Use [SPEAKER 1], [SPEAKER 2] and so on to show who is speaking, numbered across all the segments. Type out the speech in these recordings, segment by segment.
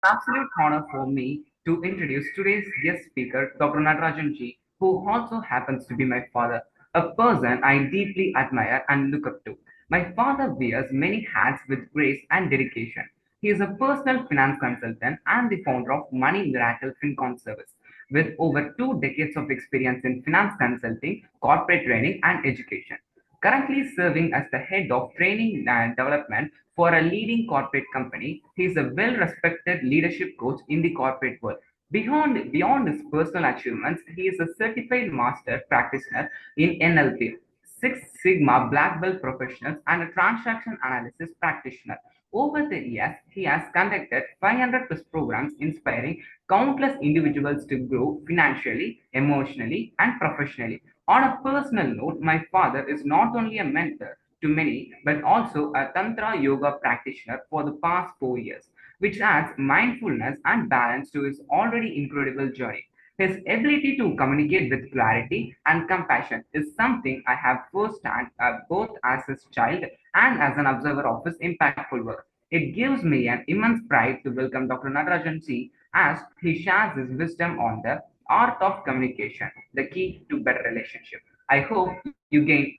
[SPEAKER 1] Absolute honor for me to introduce today's guest speaker, Dr. Natarajan G, who also happens to be my father, a person I deeply admire and look up to. My father wears many hats with grace and dedication. He is a personal finance consultant and the founder of Money Miracle FinCon service, with over 2 decades of experience in finance consulting, corporate training, and education. Currently serving as the head of training and development for a leading corporate company, he is a well-respected leadership coach in the corporate world. Beyond his personal achievements, he is a certified master practitioner in NLP, Six Sigma Black Belt professionals, and a transaction analysis practitioner. Over the years, he has conducted 500 plus programs inspiring countless individuals to grow financially, emotionally, and professionally. On a personal note, my father is not only a mentor to many, but also a Tantra yoga practitioner for the past 4 years, which adds mindfulness and balance to his already incredible journey. His ability to communicate with clarity and compassion is something I have firsthand, both as his child and as an observer of his impactful work. It gives me an immense pride to welcome Dr. Natarajan C as he shares his wisdom on the art of communication, the key to better relationship. I hope you gain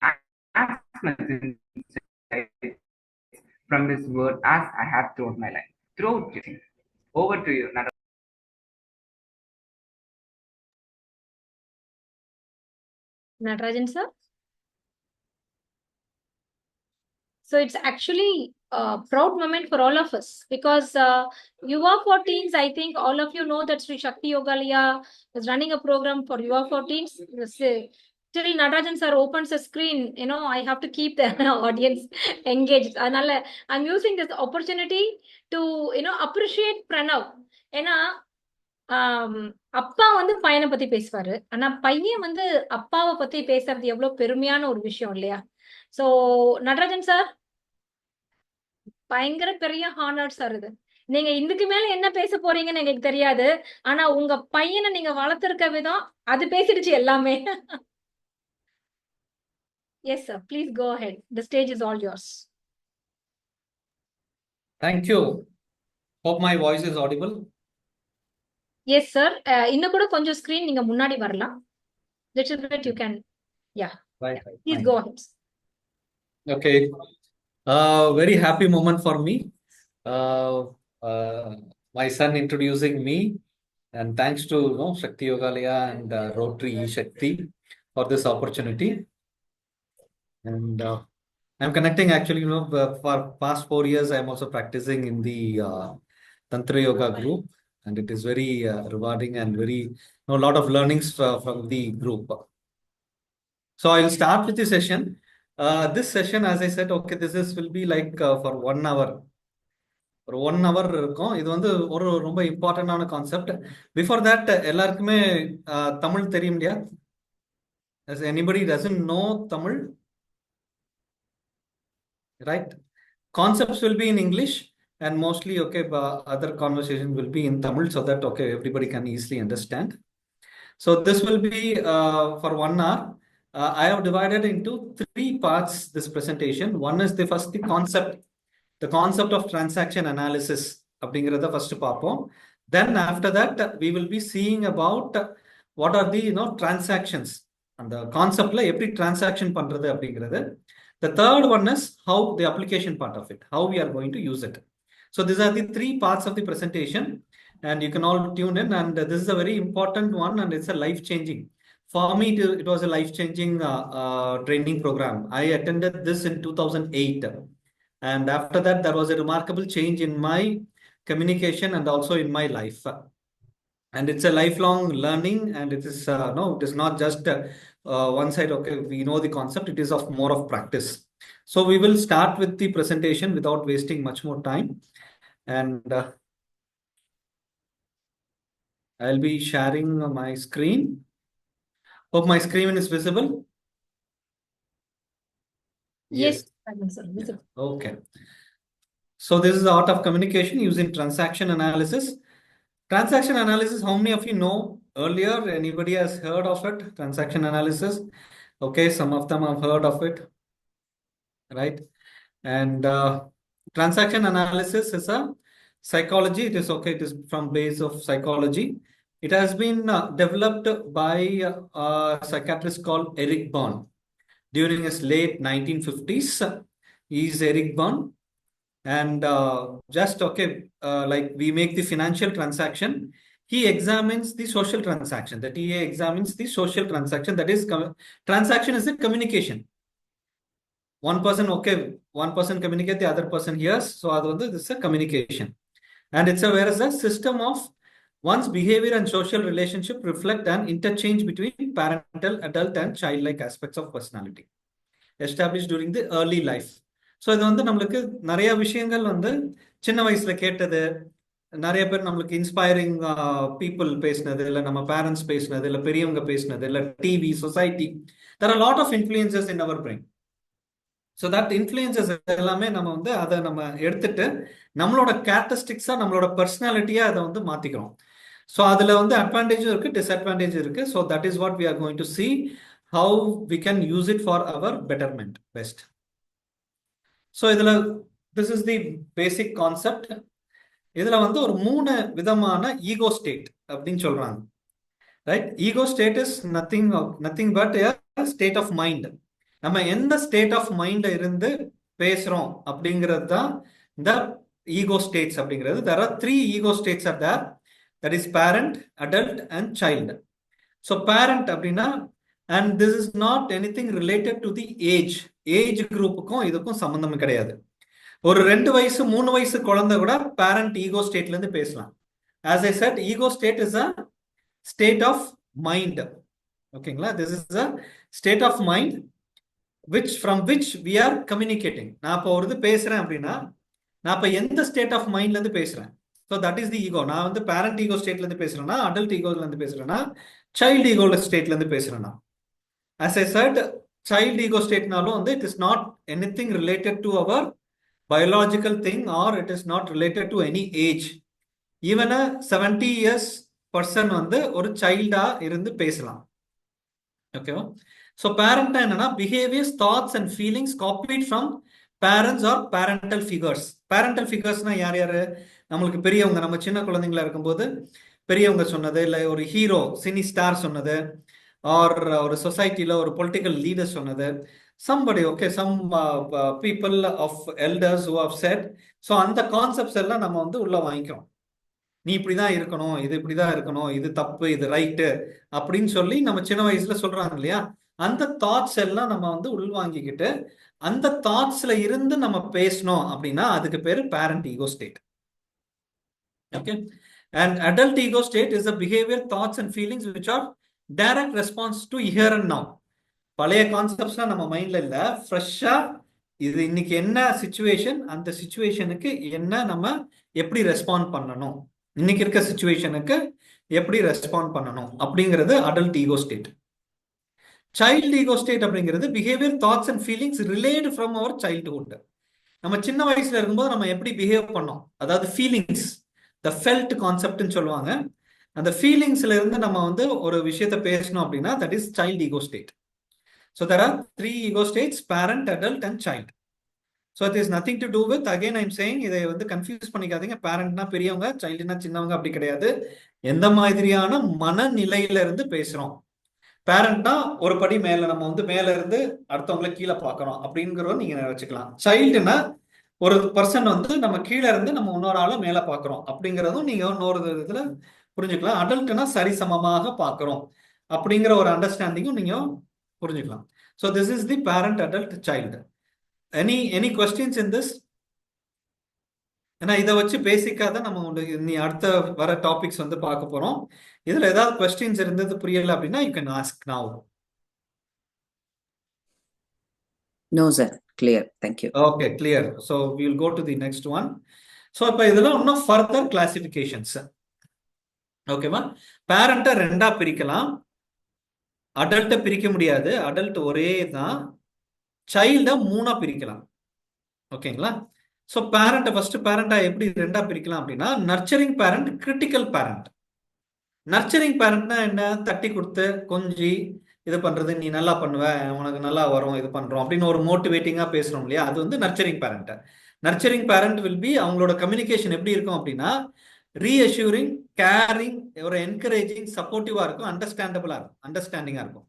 [SPEAKER 1] as much insight from his word as I have throughout my life. Over to you, Natarajan.
[SPEAKER 2] Natarajan sir. So it's actually a proud moment for all of us because Yuva for Teens, I think all of you know that Sri Shakti Yogalaya is running a program for Yuva for Teens. Till Natarajan sir opens the screen, I have to keep the audience engaged. I'm using this opportunity to, appreciate Pranav. ஏன்னா அப்பா வந்து பையனை பத்தி பேசுவாரு ஆனா பையன் வந்து அப்பாவை பத்தி பேசுறது எவ்வளவு பெருமையான ஒரு விஷயம் இல்லையா சோ நடராஜன் சார் பயங்கர பெரிய ஹானர் சார் இது நீங்க இதுக்கு மேல என்ன பேச போறீங்கன்னு எங்களுக்கு தெரியாது ஆனா உங்க பையனை நீங்க வளர்த்திருக்க விதம் அது பேசிடுச்சு எல்லாமே yes sir please go ahead the stage is all yours
[SPEAKER 3] Thank you. Hope my voice is audible.
[SPEAKER 2] Yes sir இன்னும் கூட கொஞ்சம் ஸ்கிரீன் நீங்க முன்னாடி வரலாம் little bit you can yeah
[SPEAKER 3] Right.
[SPEAKER 2] please go ahead.
[SPEAKER 3] Okay. Very happy moment for me. My son introducing me, and thanks to Shakti Yogalaya and Rotary Shakti for this opportunity. And I'm connecting actually, for past 4 years, I'm also practicing in the Tantra Yoga group, and it is very rewarding and very, a lot of learnings from the group. So I'll start with the session. This session, as I said, okay, will be like for 1 hour. ஒரு 1 hour இருக்கும் இது வந்து ஒரு ரொம்ப இம்பார்ட்டன்டான concept before that எல்லாருக்குமே தமிழ் தெரியும் இல்லையா as anybody doesn't know Tamil, right? Concepts will be in English and mostly okay other conversation will be in Tamil so that okay everybody can easily understand. So this will be for 1 hour. I have divided into 3 parts this presentation. One is the first the concept of transaction analysis அப்படிங்கிறத first பார்ப்போம். Then after that we will be seeing about what are the transactions அந்த கான்செப்ட்ல எப்படி transaction பண்றது அப்படிங்கிறது. The third one is how the application part of it, how we are going to use it. So these are the 3 parts of the presentation and you can all tune in, and this is a very important one and it's a life-changing. For me, it was a life-changing training program. I attended this in 2008. And after that, there was a remarkable change in my communication and also in my life. And it's a lifelong learning, and it is it is not just one side. Okay, we know the concept. It is of more of practice. So we will start with the presentation without wasting much more time, and I'll be sharing my screen. Hope my screen is visible.
[SPEAKER 2] Yes.
[SPEAKER 3] Yeah. Okay. So this is the art of communication using transaction analysis. Transaction analysis, how many of you know earlier? Anybody has heard of it? Transaction analysis. Okay, some of them have heard of it, right? And transaction analysis is a psychology. It is okay. It is from base of psychology. It has been developed by a psychiatrist called Eric Berne during his late 1950s. He is Eric Berne. And just okay, like we make the financial transaction, he examines the social transaction. That he examines the social transaction. That is, transaction is a communication. One person, okay, one person communicate, the other person hears. So this is a communication. And it's a whereas a system of one's behavior and social relationship reflect an interchange between parental, adult, and childlike aspects of personality established during the early life. So இது நம்மளுக்கு நிறைய விஷயங்கள் சின்ன வயசுல கேட்டது, நிறைய பேர் நம்மளுக்கு இன்ஸ்பைரிங் பீப்புள் பேசினது, இல்லை நம்ம பேரண்ட்ஸ் பேசினது, இல்லை பெரியவங்க பேசினது, இல்லை TV, society, there are a lot of influences in our brain. So that influences எல்லாமே நம்ம அதை நம்ம எடுத்துட்டு நம்மளோட கேரக்டரிஸ்டிக்ஸா, நம்மளோட பர்சனாலிட்டியா அதை மாத்திக்கிறோம். ஸோ அதுல அட்வான்டேஜும் இருக்கு, டிஸ்அட்வான்டேஜ் இருக்கு. So that is what we are going to see how we can use it for our betterment best. So this is the basic concept. இதுல ஒரு 3 விதமான ஈகோ ஸ்டேட் அப்படின்னு சொல்றாங்க. Right? Ego state is nothing but a state of mind. நம்ம எந்த state of மைண்ட்ல இருந்து பேசுறோம் அப்படிங்கிறது தான் இந்த ஈகோ ஸ்டேட்ஸ் அப்படிங்கிறது. there are 3 ego states are there. That is parent, adult and child. So parent அப்படின்னா, and this is not anything related to the age குரூப்புக்கும் இதுக்கும் சம்பந்தம் கிடையாது. ஒரு 2 வயசு 3 வயசு குழந்தை கூட பேரண்ட் ஈகோ ஸ்டேட்ல இருந்து பேசலாம். as I said, ego state is a state of mind. ஓகேங்களா? this is a state of mind from which we are communicating. நான் இப்போ ஒரு பேசுறேன் அப்படின்னா, நான் இப்போ எந்த ஸ்டேட் ஆஃப் மைண்ட்ல இருந்து பேசுறேன்? So that is the ego. நான் பேரண்ட் ஈகோ ஸ்டேட்ல இருந்து பேசுறேன்னா, அடல்ட் ஈகோல இருந்து பேசுறேன்னா, சைல்டு ஈகோ ஸ்டேட்ல இருந்து பேசுறேன்னா. as I said, child ego state nalum it is not anything related to our biological thing, or it is not related to any age. Even a 70 years person ஒரு சைல்டா இருந்து பேசலாம். ஓகேவா? so parent என்னன்னா behaviors, thoughts and feelings copied from parents or parental figures. parental figuresனா யார் யாரு? நம்மளுக்கு பெரியவங்க, நம்ம சின்ன குழந்தைங்களா இருக்கும்போது பெரியவங்க சொன்னது, இல்லை ஒரு ஹீரோ சினி ஸ்டார் சொன்னது, or ஒரு சொசைட்டில ஒரு பொலிட்டிக்கல் லீடர் சொன்னது, somebody, okay, some people of elders who have said. so அந்த கான்செப்ட்ஸ் எல்லாம் நம்ம உள்ள வாங்கிக்கிறோம். நீ இப்படிதான் இருக்கணும், இது இப்படிதான் இருக்கணும், இது தப்பு, இது ரைட்டு அப்படின்னு சொல்லி நம்ம சின்ன வயசுல சொல்றாங்க இல்லையா? அந்த தாட்ஸ் எல்லாம் நம்ம உள்வாங்கிக்கிட்டு அந்த தாட்ஸ்ல இருந்து நம்ம பேசணும் அப்படின்னா அதுக்கு பேரு parent ego state. Okay? and adult ego state is the behavior, thoughts and feelings which are direct response to here and now. பழைய கான்செப்ட்ஸ்லாம் நம்ம மைண்ட்ல இல்ல, ஃப்ரெஷ்ஷா இது இன்னைக்கு என்ன சிச்சுவேஷன், அந்த சிச்சுவேஷனுக்கு என்ன நம்ம எப்படி ரெஸ்பாண்ட் பண்ணணும், இன்னைக்கு இருக்க சிச்சுவேஷனுக்கு எப்படி ரெஸ்பாண்ட் பண்ணணும் அப்படிங்கிறது adult ego state. Child ego state அப்படிங்கிறது behaviour, thoughts and feelings relate from our childhood. நம்ம சின்ன வயசுல இருக்கும்போது நம்ம எப்படி பிஹேவ் பண்ணோம், அதாவது ஃபீலிங்ஸ், த ஃபெல்ட் கான்செப்ட்னு சொல்லுவாங்க. அந்த ஃபீலிங்ஸ்ல இருந்து நம்ம ஒரு விஷயத்த பேசணும் அப்படின்னா that is child ego state. So there are 3 ego states, parent, adult and child. So it is nothing to do with, again I'm saying, இதை கன்ஃபியூஸ் பண்ணிக்காதீங்க. பேரண்ட்னா பெரியவங்க, சைல்டுனா சின்னவங்க, அப்படி கிடையாது. எந்த மாதிரியான மனநிலையில இருந்து பேசுறோம். பேரண்ட்னா ஒரு படி மேல, நம்ம மேல இருந்து அடுத்தவங்களை கீழே பார்க்கறோம் அப்படிங்கிறத நீங்க வச்சுக்கலாம். சைல்டுனா ஒரு பர்சன் நம்ம கீழே இருந்து நம்ம இன்னொரு ஆளை மேல பார்க்கறோம் அப்படிங்கிறதும் நீங்க இன்னொரு இதுல புரிஞ்சுக்கலாம். அடல்ட்னா சரிசமமாக பார்க்கிறோம் அப்படிங்கிற ஒரு அண்டர்ஸ்டாண்டிங்கும் நீங்க புரிஞ்சுக்கலாம். So this is the parent, adult, child. Any questions in this? ஏன்னா இதை வச்சு பேசிக்காக தான் நம்ம நீ அடுத்த வர டாபிக்ஸ் பார்க்க போறோம். இதுல ஏதாவது கொஸ்டின்ஸ் இருந்தது புரியல அப்படின்னா you can ask now.
[SPEAKER 4] No sir, clear, thank you.
[SPEAKER 3] Okay, clear. So we will go to the next one. So இப்போ இதெல்லாம் இன்னும் ஃபர்தர் கிளாசிஃபிகேஷன்ஸ். ஓகேவா? பேரண்ட்டை 2ஆ பிரிக்கலாம், அடல்ட்டை பிரிக்க முடியாது, அடல்ட் ஒரே தான். சைல்டை 3ஆ பிரிக்கலாம். ஓகேங்களா? ஸோ பேரண்ட்டை ஃபர்ஸ்ட் பேரண்டா எப்படி 2ஆ பிரிக்கலாம் அப்படின்னா, nurturing parent, critical parent. Nurturing பேரண்ட்னா என்ன? தட்டி கொடுத்து கொஞ்சி இது பண்றது, நீ நல்லா பண்ணுவ, உனக்கு நல்லா வரும், இது பண்றோம் அப்படின்னு ஒரு மோட்டிவேட்டிங்கா பேசுறோம் இல்லையா? அது nurturing parent. Nurturing parent will be அவங்களோட கம்யூனிகேஷன் எப்படி இருக்கும் அப்படின்னா ரீஅஷ்யூரிங், கேரிங், ஒரு என்கரேஜிங், சப்போர்ட்டிவா இருக்கும், அண்டர்ஸ்டாண்டபிளா இருக்கும், அண்டர்ஸ்டாண்டிங்கா இருக்கும்.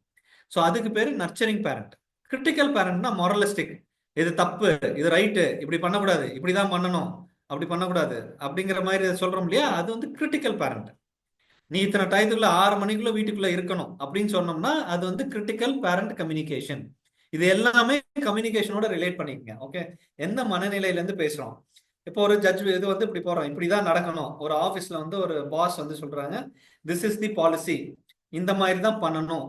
[SPEAKER 3] ஸோ அதுக்கு பேரு நர்ச்சரிங் பேரண்ட். கிரிட்டிக்கல் பேரண்ட்னா மொரலிஸ்டிக், இது தப்பு, இது ரைட்டு, இப்படி பண்ணக்கூடாது, இப்படிதான் பண்ணணும், அப்படி பண்ணக்கூடாது அப்படிங்கிற மாதிரி சொல்றோம் இல்லையா, அது வந்து கிரிட்டிக்கல் பேரண்ட். நீ இத்தனை டயத்துக்குள்ள 6 மணிக்குள்ள வீட்டுக்குள்ள இருக்கணும் அப்படின்னு சொன்னோம்னா அது வந்து கிரிட்டிக்கல் பேரண்ட் கம்யூனிகேஷன். இது எல்லாமே கம்யூனிகேஷனோட ரிலேட் பண்ணிக்கங்க. ஓகே, எந்த மனநிலையில இருந்து பேசுறோம். இப்போ ஒரு ஜட்ஜ் இது வந்து இப்படி போறோம், இப்படிதான் நடக்கணும். ஒரு ஆபீஸ்ல வந்து ஒரு பாஸ் வந்து சொல்றாங்க, திஸ் இஸ் தி பாலிசி, இந்த மாதிரி தான் பண்ணணும்